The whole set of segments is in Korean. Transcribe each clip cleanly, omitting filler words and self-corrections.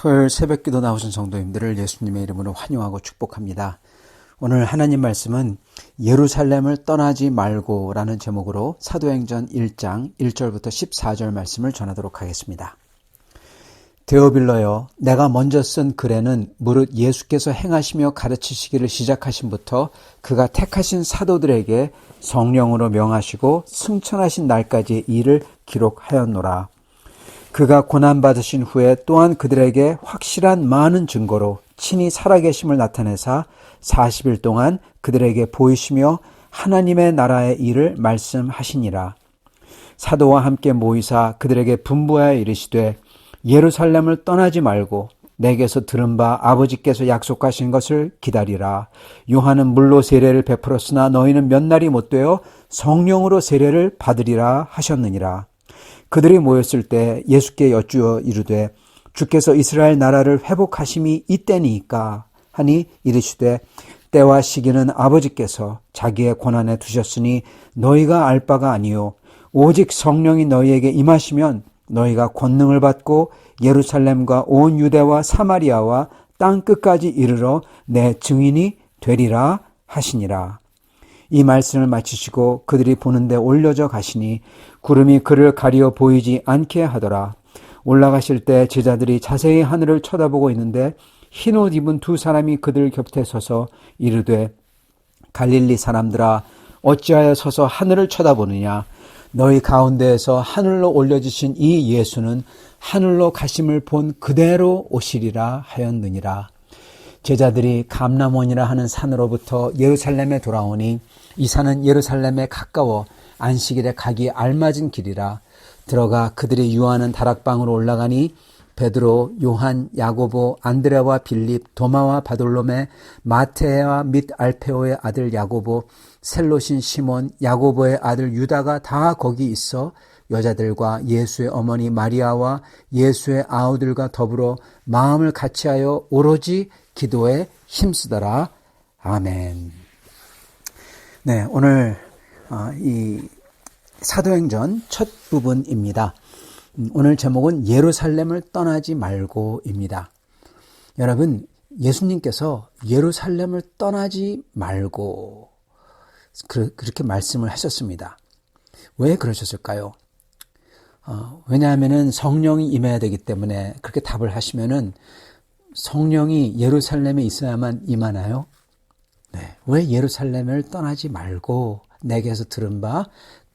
토요일 새벽기도 나오신 성도님들을 예수님의 이름으로 환영하고 축복합니다. 오늘 하나님 말씀은 예루살렘을 떠나지 말고 라는 제목으로 사도행전 1장 1절부터 14절 말씀을 전하도록 하겠습니다. 데오빌러여, 내가 먼저 쓴 글에는 무릇 예수께서 행하시며 가르치시기를 시작하신부터 그가 택하신 사도들에게 성령으로 명하시고 승천하신 날까지의 일을 기록하였노라. 그가 고난받으신 후에 또한 그들에게 확실한 많은 증거로 친히 살아계심을 나타내사 40일 동안 그들에게 보이시며 하나님의 나라의 일을 말씀하시니라. 사도와 함께 모이사 그들에게 분부하여 이르시되 예루살렘을 떠나지 말고 내게서 들은 바 아버지께서 약속하신 것을 기다리라. 요한은 물로 세례를 베풀었으나 너희는 몇 날이 못되어 성령으로 세례를 받으리라 하셨느니라. 그들이 모였을 때 예수께 여쭈어 이르되 주께서 이스라엘 나라를 회복하심이 이때니까 하니 이르시되 때와 시기는 아버지께서 자기의 권한에 두셨으니 너희가 알 바가 아니요 오직 성령이 너희에게 임하시면 너희가 권능을 받고 예루살렘과 온 유대와 사마리아와 땅 끝까지 이르러 내 증인이 되리라 하시니라. 이 말씀을 마치시고 그들이 보는데 올려져 가시니 구름이 그를 가리어 보이지 않게 하더라. 올라가실 때 제자들이 자세히 하늘을 쳐다보고 있는데 흰옷 입은 두 사람이 그들 곁에 서서 이르되 갈릴리 사람들아 어찌하여 서서 하늘을 쳐다보느냐. 너희 가운데에서 하늘로 올려지신 이 예수는 하늘로 가심을 본 그대로 오시리라 하였느니라. 제자들이 감람원이라 하는 산으로부터 예루살렘에 돌아오니 이 산은 예루살렘에 가까워 안식일에 가기 알맞은 길이라. 들어가 그들이 유하는 다락방으로 올라가니 베드로, 요한, 야고보, 안드레와 빌립, 도마와 바돌로메, 마테와 및 알페오의 아들 야고보, 셀롯인 시몬, 야고보의 아들 유다가 다 거기 있어 여자들과 예수의 어머니 마리아와 예수의 아우들과 더불어 마음을 같이하여 오로지 기도에 힘쓰더라. 아멘. 네, 오늘 이 사도행전 첫 부분입니다. 오늘 제목은 예루살렘을 떠나지 말고입니다. 여러분, 예수님께서 예루살렘을 떠나지 말고 그렇게 말씀을 하셨습니다. 왜 그러셨을까요? 왜냐하면은 성령이 임해야 되기 때문에 그렇게 답을 하시면은 성령이 예루살렘에 있어야만 임하나요? 네. 왜 예루살렘을 떠나지 말고 내게서 들은 바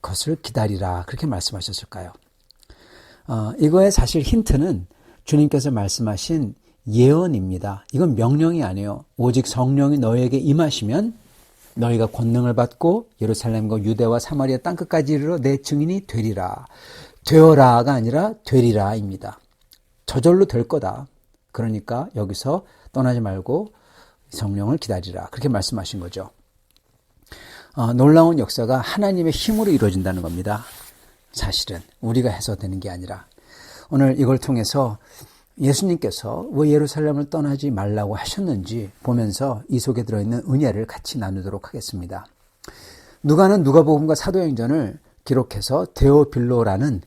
그것을 기다리라 그렇게 말씀하셨을까요? 이거의 사실 힌트는 주님께서 말씀하신 예언입니다. 이건 명령이 아니에요. 오직 성령이 너희에게 임하시면 너희가 권능을 받고 예루살렘과 유대와 사마리아 땅끝까지 이르러 내 증인이 되리라. 되어라가 아니라 되리라입니다. 저절로 될 거다. 그러니까 여기서 떠나지 말고 성령을 기다리라. 그렇게 말씀하신 거죠. 놀라운 역사가 하나님의 힘으로 이루어진다는 겁니다. 사실은 우리가 해서 되는 게 아니라 오늘 이걸 통해서 예수님께서 왜 예루살렘을 떠나지 말라고 하셨는지 보면서 이 속에 들어있는 은혜를 같이 나누도록 하겠습니다. 누가는 누가복음과 사도행전을 기록해서 데오빌로라는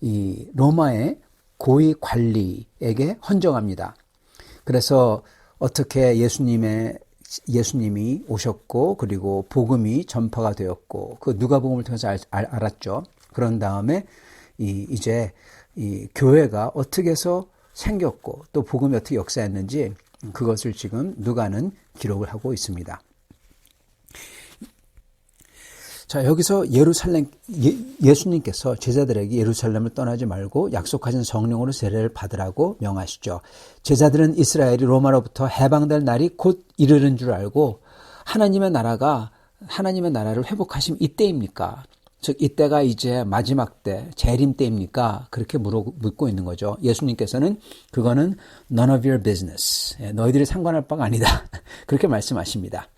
이 로마의 고위 관리에게 헌정합니다. 그래서 어떻게 예수님이 오셨고 그리고 복음이 전파가 되었고 그 누가복음을 통해서 알았죠. 그런 다음에 이제 이 교회가 어떻게 해서 생겼고 또 복음이 어떻게 역사했는지 그것을 지금 누가는 기록을 하고 있습니다. 자, 여기서 예수님께서 제자들에게 예루살렘을 떠나지 말고 약속하신 성령으로 세례를 받으라고 명하시죠. 제자들은 이스라엘이 로마로부터 해방될 날이 곧 이르는 줄 알고 하나님의 나라를 회복하심 이때입니까? 즉 이때가 이제 마지막 때 재림 때입니까? 그렇게 묻고 있는 거죠. 예수님께서는 그거는 none of your business. 너희들이 상관할 바가 아니다. 그렇게 말씀하십니다.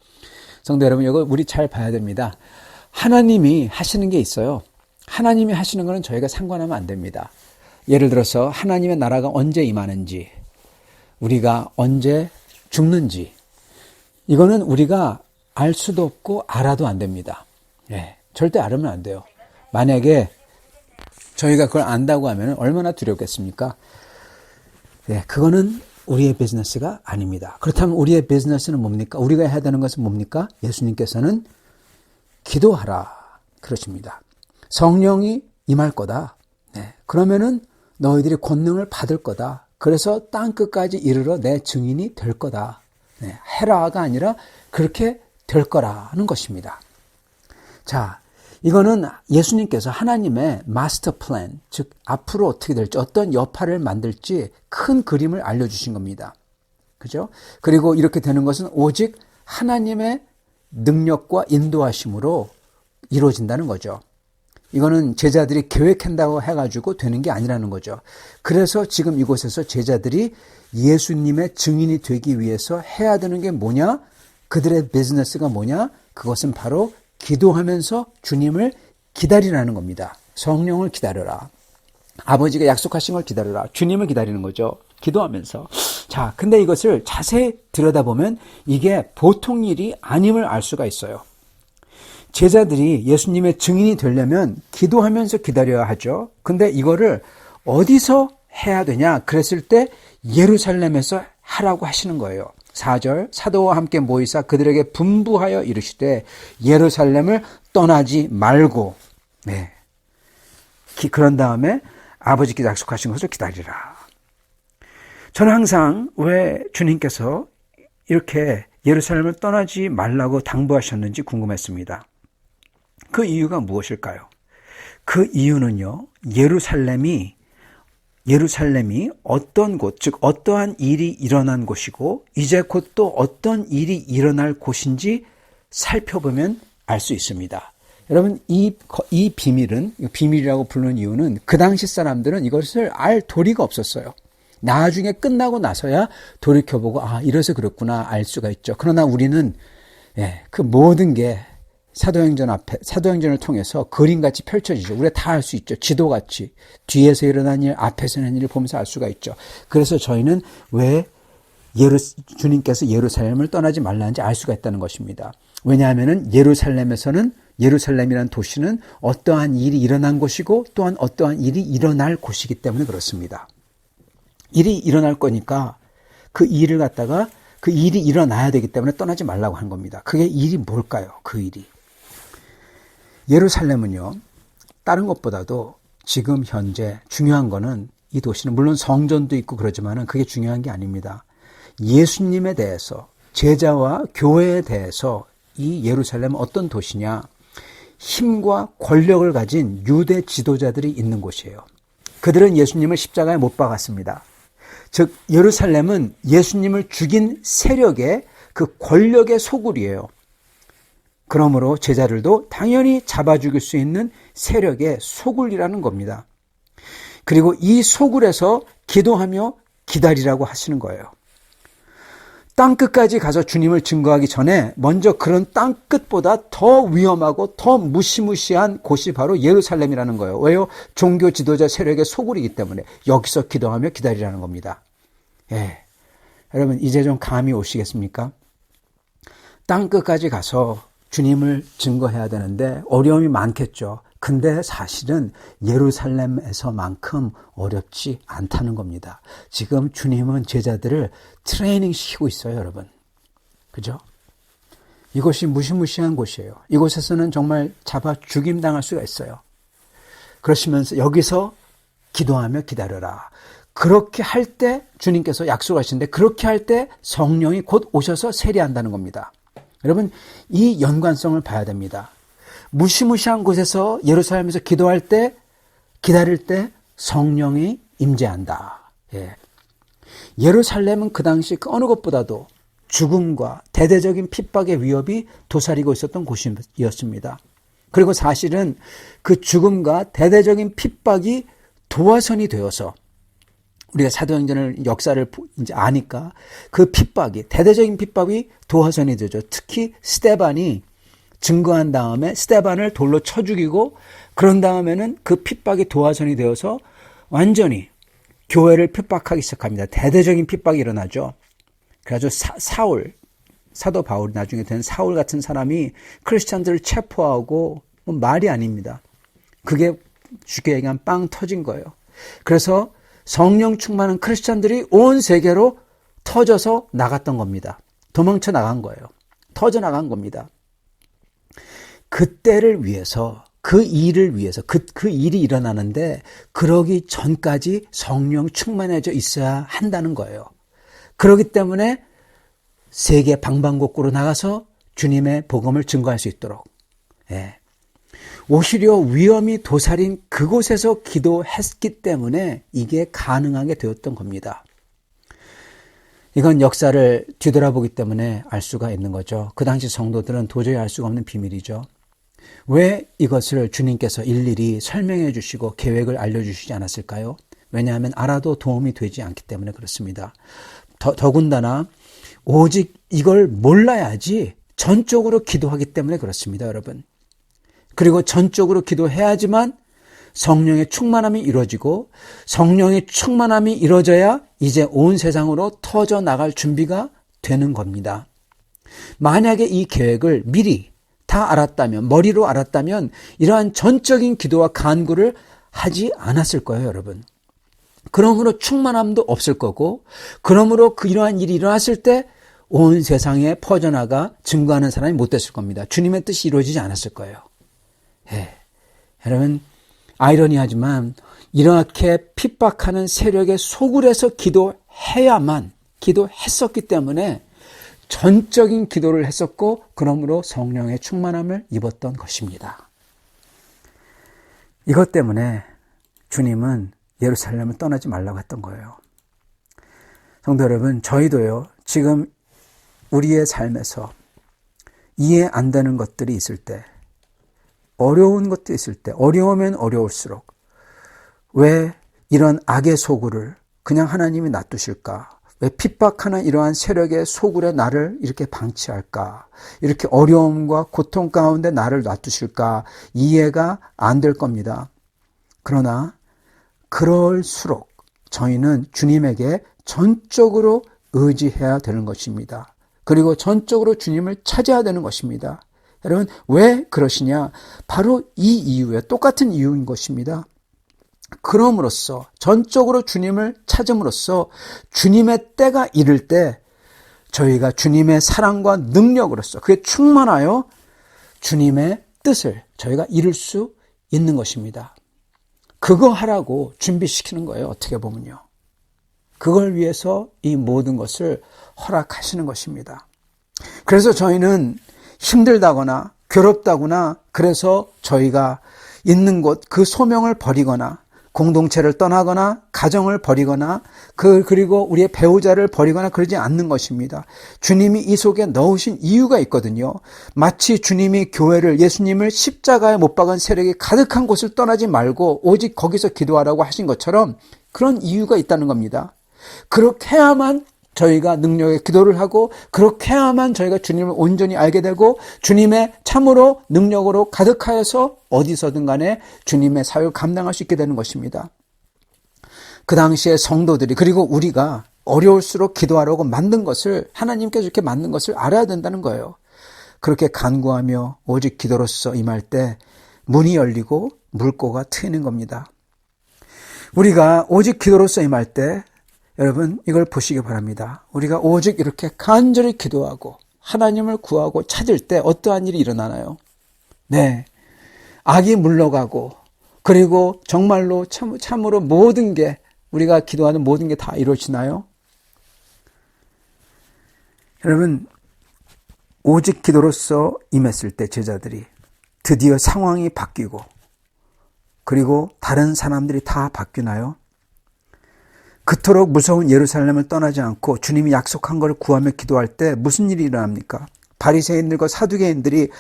성도 여러분, 이거 우리 잘 봐야 됩니다. 하나님이 하시는 게 있어요. 하나님이 하시는 거는 저희가 상관하면 안 됩니다. 예를 들어서 하나님의 나라가 언제 임하는지, 우리가 언제 죽는지, 이거는 우리가 알 수도 없고 알아도 안 됩니다. 예, 절대 알으면 안 돼요. 만약에 저희가 그걸 안다고 하면 얼마나 두렵겠습니까? 예, 그거는 우리의 비즈니스가 아닙니다. 그렇다면 우리의 비즈니스는 뭡니까? 우리가 해야 되는 것은 뭡니까? 예수님께서는 기도하라 그러십니다. 성령이 임할 거다. 네. 그러면은 너희들이 권능을 받을 거다. 그래서 땅끝까지 이르러 내 증인이 될 거다. 네. 해라가 아니라 그렇게 될 거라는 것입니다. 자, 이거는 예수님께서 하나님의 마스터 플랜, 즉 앞으로 어떻게 될지 어떤 여파를 만들지 큰 그림을 알려주신 겁니다. 그죠? 그리고 이렇게 되는 것은 오직 하나님의 능력과 인도하심으로 이루어진다는 거죠. 이거는 제자들이 계획한다고 해가지고 되는 게 아니라는 거죠. 그래서 지금 이곳에서 제자들이 예수님의 증인이 되기 위해서 해야 되는 게 뭐냐? 그들의 비즈니스가 뭐냐? 그것은 바로 기도하면서 주님을 기다리라는 겁니다. 성령을 기다려라. 아버지가 약속하신 걸 기다려라. 주님을 기다리는 거죠. 기도하면서. 자, 근데 이것을 자세히 들여다보면 이게 보통 일이 아님을 알 수가 있어요. 제자들이 예수님의 증인이 되려면 기도하면서 기다려야 하죠. 근데 이거를 어디서 해야 되냐? 그랬을 때 예루살렘에서 하라고 하시는 거예요. 4절 사도와 함께 모이사 그들에게 분부하여 이르시되 예루살렘을 떠나지 말고 네. 그런 다음에 아버지께 약속하신 것을 기다리라. 저는 항상 왜 주님께서 이렇게 예루살렘을 떠나지 말라고 당부하셨는지 궁금했습니다. 그 이유가 무엇일까요? 그 이유는요, 예루살렘이 어떤 곳, 즉 어떠한 일이 일어난 곳이고 이제 곧 또 어떤 일이 일어날 곳인지 살펴보면 알 수 있습니다. 여러분, 이 비밀은, 비밀이라고 부르는 이유는 그 당시 사람들은 이것을 알 도리가 없었어요. 나중에 끝나고 나서야 돌이켜보고 이래서 그랬구나 알 수가 있죠. 그러나 우리는 그 모든 게 사도행전을 통해서 그림같이 펼쳐지죠. 우리가 다 알 수 있죠. 지도같이 뒤에서 일어난 일, 앞에서 일어난 일을 보면서 알 수가 있죠. 그래서 저희는 왜 주님께서 예루살렘을 떠나지 말라는지 알 수가 있다는 것입니다. 왜냐하면 예루살렘이라는 도시는 어떠한 일이 일어난 곳이고 또한 어떠한 일이 일어날 곳이기 때문에 그렇습니다. 일이 일어날 거니까 그 일을 갖다가 그 일이 일어나야 되기 때문에 떠나지 말라고 한 겁니다. 그게 일이 뭘까요? 그 일이. 예루살렘은요, 다른 것보다도 지금 현재 중요한 거는 이 도시는 물론 성전도 있고 그러지만은 그게 중요한 게 아닙니다. 예수님에 대해서, 제자와 교회에 대해서 이 예루살렘은 어떤 도시냐? 힘과 권력을 가진 유대 지도자들이 있는 곳이에요. 그들은 예수님을 십자가에 못 박았습니다. 즉 예루살렘은 예수님을 죽인 세력의 그 권력의 소굴이에요. 그러므로 제자들도 당연히 잡아 죽일 수 있는 세력의 소굴이라는 겁니다. 그리고 이 소굴에서 기도하며 기다리라고 하시는 거예요. 땅끝까지 가서 주님을 증거하기 전에 먼저 그런 땅끝보다 더 위험하고 더 무시무시한 곳이 바로 예루살렘이라는 거예요. 왜요? 종교 지도자 세력의 소굴이기 때문에 여기서 기도하며 기다리라는 겁니다. 여러분 이제 좀 감이 오시겠습니까? 땅끝까지 가서 주님을 증거해야 되는데 어려움이 많겠죠. 근데 사실은 예루살렘에서만큼 어렵지 않다는 겁니다. 지금 주님은 제자들을 트레이닝 시키고 있어요, 여러분. 그죠? 이곳이 무시무시한 곳이에요. 이곳에서는 정말 잡아 죽임당할 수가 있어요. 그러시면서 여기서 기도하며 기다려라. 그렇게 할 때 주님께서 약속하시는데 그렇게 할 때 성령이 곧 오셔서 세례한다는 겁니다. 여러분 이 연관성을 봐야 됩니다. 무시무시한 곳에서 예루살렘에서 기도할 때 기다릴 때 성령이 임재한다. 예루살렘은 그 당시 그 어느 것보다도 죽음과 대대적인 핍박의 위협이 도사리고 있었던 곳이었습니다. 그리고 사실은 그 죽음과 대대적인 핍박이 도화선이 되어서 우리가 사도행전을 역사를 이제 아니까 그 핍박이 대대적인 핍박이 도화선이 되죠. 특히 스데반이 증거한 다음에 스데반을 돌로 쳐 죽이고 그런 다음에는 그 핍박이 도화선이 되어서 완전히 교회를 핍박하기 시작합니다. 대대적인 핍박이 일어나죠. 그래가지고 사도 바울이 나중에 된 사울 같은 사람이 크리스찬들을 체포하고 말이 아닙니다. 그게 쉽게 얘기하면 빵 터진 거예요. 그래서 성령 충만한 크리스찬들이 온 세계로 터져서 나갔던 겁니다. 도망쳐 나간 거예요. 터져 나간 겁니다. 그때를 위해서, 그 일을 위해서, 그 일이 일어나는데 그러기 전까지 성령 충만해져 있어야 한다는 거예요. 그렇기 때문에 세계 방방곡곡으로 나가서 주님의 복음을 증거할 수 있도록, 오히려 위험이 도사린 그곳에서 기도했기 때문에 이게 가능하게 되었던 겁니다. 이건 역사를 뒤돌아보기 때문에 알 수가 있는 거죠. 그 당시 성도들은 도저히 알 수가 없는 비밀이죠. 왜 이것을 주님께서 일일이 설명해 주시고 계획을 알려주시지 않았을까요? 왜냐하면 알아도 도움이 되지 않기 때문에 그렇습니다. 더군다나 오직 이걸 몰라야지 전적으로 기도하기 때문에 그렇습니다, 여러분. 그리고 전적으로 기도해야지만 성령의 충만함이 이루어지고, 성령의 충만함이 이루어져야 이제 온 세상으로 터져 나갈 준비가 되는 겁니다. 만약에 이 계획을 미리 다 알았다면, 머리로 알았다면 이러한 전적인 기도와 간구를 하지 않았을 거예요, 여러분. 그러므로 충만함도 없을 거고, 그러므로 이러한 일이 일어났을 때 온 세상에 퍼져나가 증거하는 사람이 못 됐을 겁니다. 주님의 뜻이 이루어지지 않았을 거예요. 여러분, 아이러니하지만 이렇게 핍박하는 세력의 소굴에서 기도했었기 때문에 전적인 기도를 했었고, 그러므로 성령의 충만함을 입었던 것입니다. 이것 때문에 주님은 예루살렘을 떠나지 말라고 했던 거예요. 성도 여러분, 저희도요, 지금 우리의 삶에서 이해 안 되는 것들이 있을 때, 어려운 것도 있을 때, 어려우면 어려울수록 왜 이런 악의 소굴을 그냥 하나님이 놔두실까? 왜 핍박하는 이러한 세력의 소굴에 나를 이렇게 방치할까? 이렇게 어려움과 고통 가운데 나를 놔두실까? 이해가 안 될 겁니다. 그러나 그럴수록 저희는 주님에게 전적으로 의지해야 되는 것입니다. 그리고 전적으로 주님을 찾아야 되는 것입니다. 여러분, 왜 그러시냐? 바로 이 이유에 똑같은 이유인 것입니다. 그럼으로써, 전적으로 주님을 찾음으로써 주님의 때가 이를 때 저희가 주님의 사랑과 능력으로서 그게 충만하여 주님의 뜻을 저희가 이룰 수 있는 것입니다. 그거 하라고 준비시키는 거예요, 어떻게 보면요. 그걸 위해서 이 모든 것을 허락하시는 것입니다. 그래서 저희는 힘들다거나 괴롭다거나, 그래서 저희가 있는 곳, 그 소명을 버리거나, 공동체를 떠나거나, 가정을 버리거나, 그리고 우리의 배우자를 버리거나 그러지 않는 것입니다. 주님이 이 속에 넣으신 이유가 있거든요. 마치 주님이 교회를, 예수님을 십자가에 못 박은 세력이 가득한 곳을 떠나지 말고 오직 거기서 기도하라고 하신 것처럼 그런 이유가 있다는 겁니다. 그렇게 해야만 저희가 능력의 기도를 하고, 그렇게 해야만 저희가 주님을 온전히 알게 되고, 주님의 참으로 능력으로 가득하여서 어디서든 간에 주님의 사역을 감당할 수 있게 되는 것입니다. 그 당시에 성도들이, 그리고 우리가 어려울수록 기도하라고 만든 것을, 하나님께서 이렇게 만든 것을 알아야 된다는 거예요. 그렇게 간구하며 오직 기도로서 임할 때 문이 열리고 물꼬가 트이는 겁니다. 우리가 오직 기도로서 임할 때, 여러분, 이걸 보시기 바랍니다. 우리가 오직 이렇게 간절히 기도하고 하나님을 구하고 찾을 때 어떠한 일이 일어나나요? 네, 악이 물러가고, 그리고 정말로 참으로 모든 게, 우리가 기도하는 모든 게 다 이루어지나요? 여러분, 오직 기도로서 임했을 때 제자들이 드디어 상황이 바뀌고, 그리고 다른 사람들이 다 바뀌나요? 그토록 무서운 예루살렘을 떠나지 않고 주님이 약속한 걸 구하며 기도할 때 무슨 일이 일어납니까? 바리새인들과 사두개인들이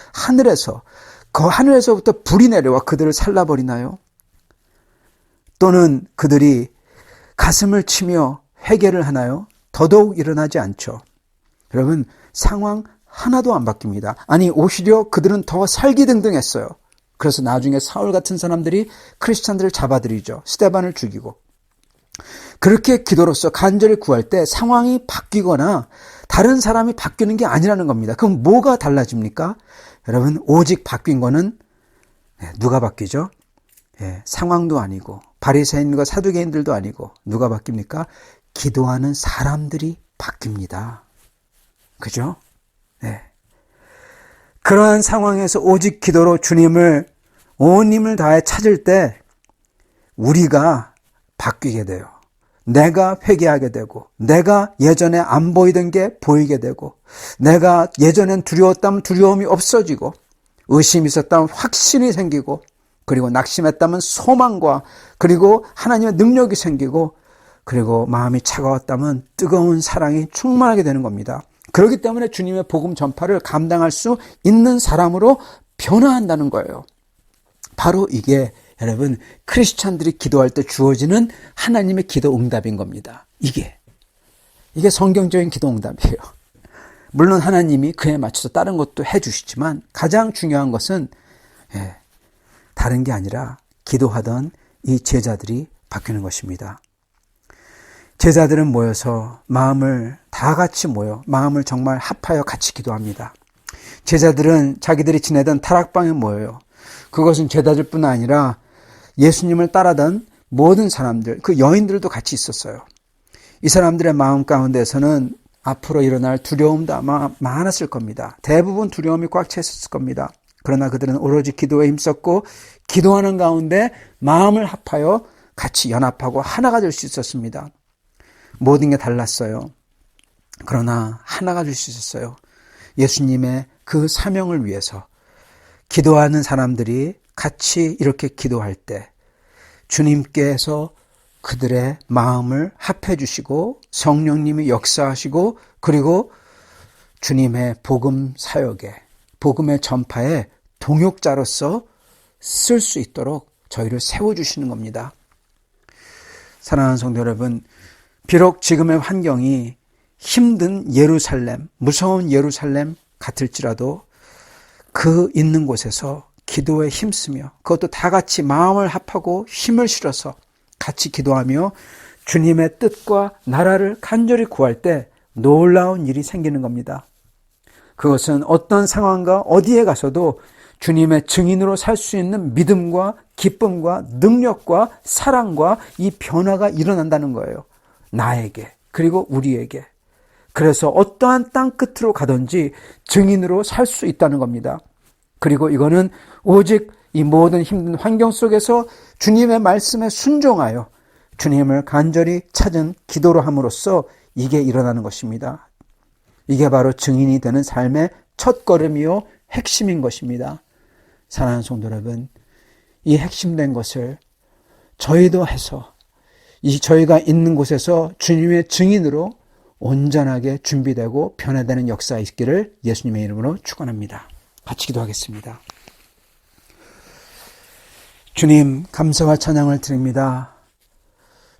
하늘에서부터 불이 내려와 그들을 살라버리나요? 또는 그들이 가슴을 치며 회개를 하나요? 더더욱 일어나지 않죠. 여러분, 상황 하나도 안 바뀝니다. 아니, 오히려 그들은 더 살기등등했어요. 그래서 나중에 사울 같은 사람들이 크리스찬들을 잡아들이죠. 스데반을 죽이고. 그렇게 기도로서 간절히 구할 때 상황이 바뀌거나 다른 사람이 바뀌는 게 아니라는 겁니다. 그럼 뭐가 달라집니까? 여러분, 오직 바뀐 거는 누가 바뀌죠? 상황도 아니고 바리새인과 사두개인들도 아니고 누가 바뀝니까? 기도하는 사람들이 바뀝니다. 그죠? 네. 그러한 상황에서 오직 기도로 주님을 온 힘을 다해 찾을 때 우리가 바뀌게 돼요. 내가 회개하게 되고, 내가 예전에 안 보이던 게 보이게 되고, 내가 예전엔 두려웠다면 두려움이 없어지고, 의심이 있었다면 확신이 생기고, 그리고 낙심했다면 소망과, 그리고 하나님의 능력이 생기고, 그리고 마음이 차가웠다면 뜨거운 사랑이 충만하게 되는 겁니다. 그렇기 때문에 주님의 복음 전파를 감당할 수 있는 사람으로 변화한다는 거예요. 바로 이게 여러분 크리스찬들이 기도할 때 주어지는 하나님의 기도 응답인 겁니다. 이게 성경적인 기도 응답이에요. 물론 하나님이 그에 맞춰서 다른 것도 해주시지만 가장 중요한 것은 다른 게 아니라 기도하던 이 제자들이 바뀌는 것입니다. 제자들은 모여서 마음을 다 같이 모여 마음을 정말 합하여 같이 기도합니다. 제자들은 자기들이 지내던 타락방에 모여요. 그것은 제자들뿐 아니라 예수님을 따르던 모든 사람들, 그 여인들도 같이 있었어요. 이 사람들의 마음 가운데서는 앞으로 일어날 두려움도 아마 많았을 겁니다. 대부분 두려움이 꽉 차 있었을 겁니다. 그러나 그들은 오로지 기도에 힘썼고 기도하는 가운데 마음을 합하여 같이 연합하고 하나가 될 수 있었습니다. 모든 게 달랐어요. 그러나 하나가 될 수 있었어요. 예수님의 그 사명을 위해서 기도하는 사람들이 같이 이렇게 기도할 때 주님께서 그들의 마음을 합해 주시고 성령님이 역사하시고 그리고 주님의 복음 사역에 복음의 전파에 동역자로서 쓸 수 있도록 저희를 세워주시는 겁니다. 사랑하는 성도 여러분, 비록 지금의 환경이 힘든 예루살렘, 무서운 예루살렘 같을지라도 그 있는 곳에서 기도에 힘쓰며 그것도 다 같이 마음을 합하고 힘을 실어서 같이 기도하며 주님의 뜻과 나라를 간절히 구할 때 놀라운 일이 생기는 겁니다. 그것은 어떤 상황과 어디에 가서도 주님의 증인으로 살 수 있는 믿음과 기쁨과 능력과 사랑과 이 변화가 일어난다는 거예요. 나에게 그리고 우리에게. 그래서 어떠한 땅 끝으로 가든지 증인으로 살 수 있다는 겁니다. 그리고 이거는 오직 이 모든 힘든 환경 속에서 주님의 말씀에 순종하여 주님을 간절히 찾은 기도로 함으로써 이게 일어나는 것입니다. 이게 바로 증인이 되는 삶의 첫걸음이요 핵심인 것입니다. 사랑하는 성도 여러분, 이 핵심된 것을 저희도 해서 저희가 있는 곳에서 주님의 증인으로 온전하게 준비되고 변화되는 역사가 있기를 예수님의 이름으로 축원합니다. 같이 기도하겠습니다. 주님, 감사와 찬양을 드립니다.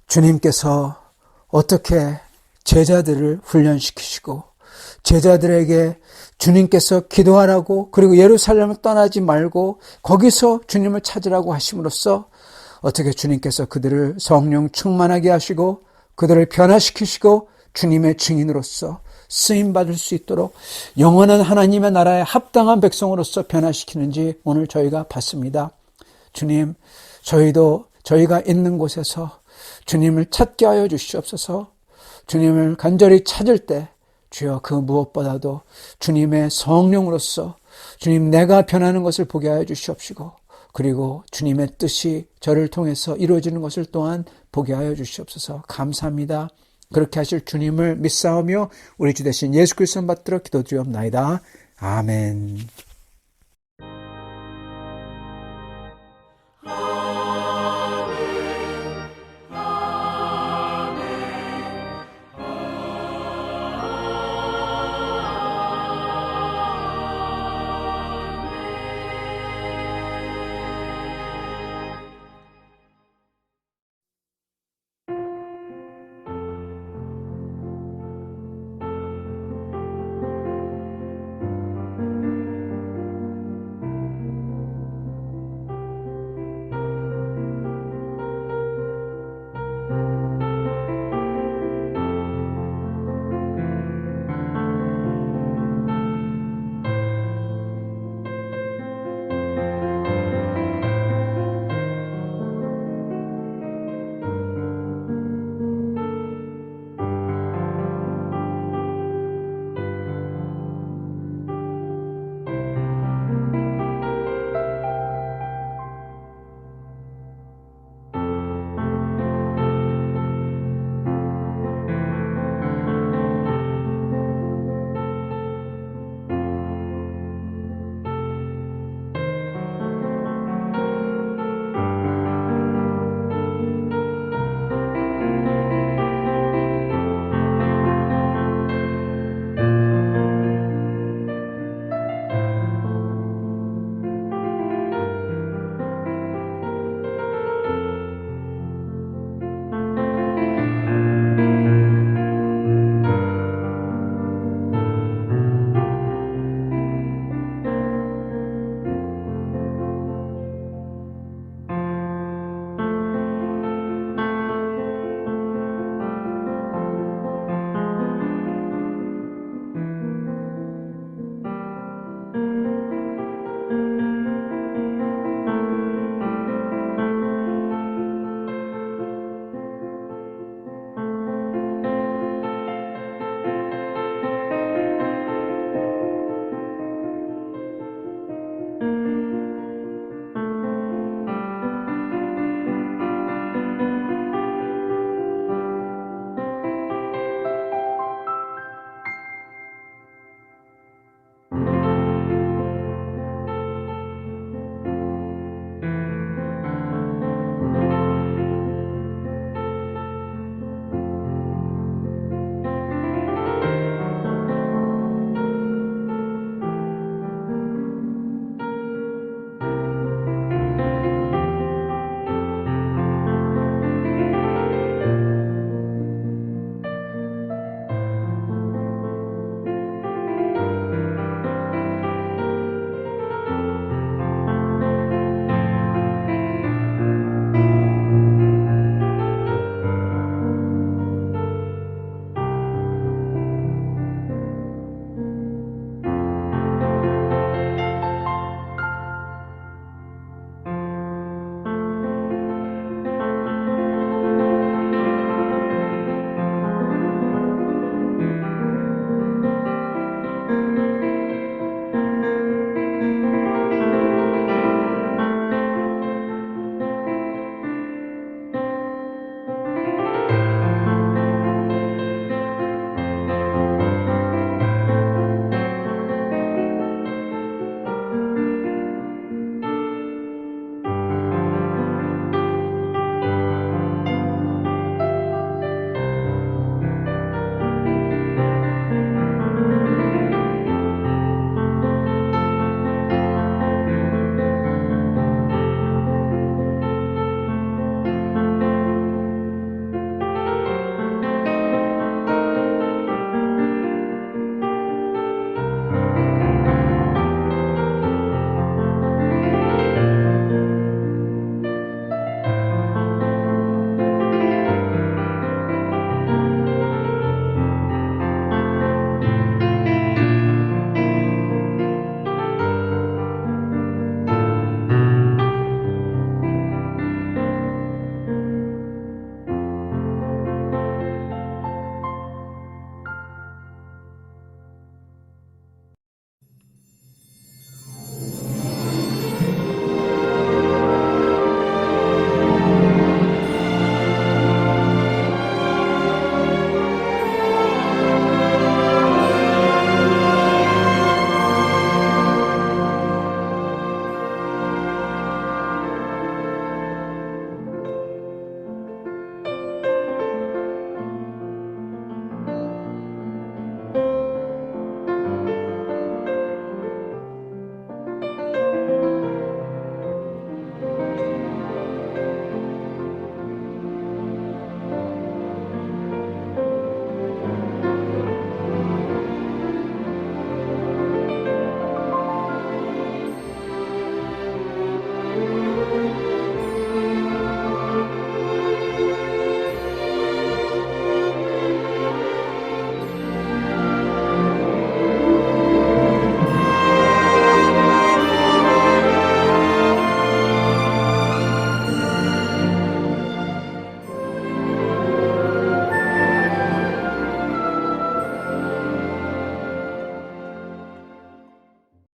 주님께서 어떻게 제자들을 훈련시키시고 제자들에게 주님께서 기도하라고 그리고 예루살렘을 떠나지 말고 거기서 주님을 찾으라고 하심으로써 어떻게 주님께서 그들을 성령 충만하게 하시고 그들을 변화시키시고 주님의 증인으로서 쓰임받을 수 있도록 영원한 하나님의 나라에 합당한 백성으로서 변화시키는지 오늘 저희가 봤습니다. 주님, 저희가 있는 곳에서 주님을 찾게 하여 주시옵소서. 주님을 간절히 찾을 때 주여 그 무엇보다도 주님의 성령으로서 주님 내가 변하는 것을 보게 하여 주시옵시고 그리고 주님의 뜻이 저를 통해서 이루어지는 것을 또한 보게 하여 주시옵소서. 감사합니다. 그렇게 하실 주님을 믿사오며 우리 주 되신 예수 그리스도 받들어 기도드리옵나이다. 아멘.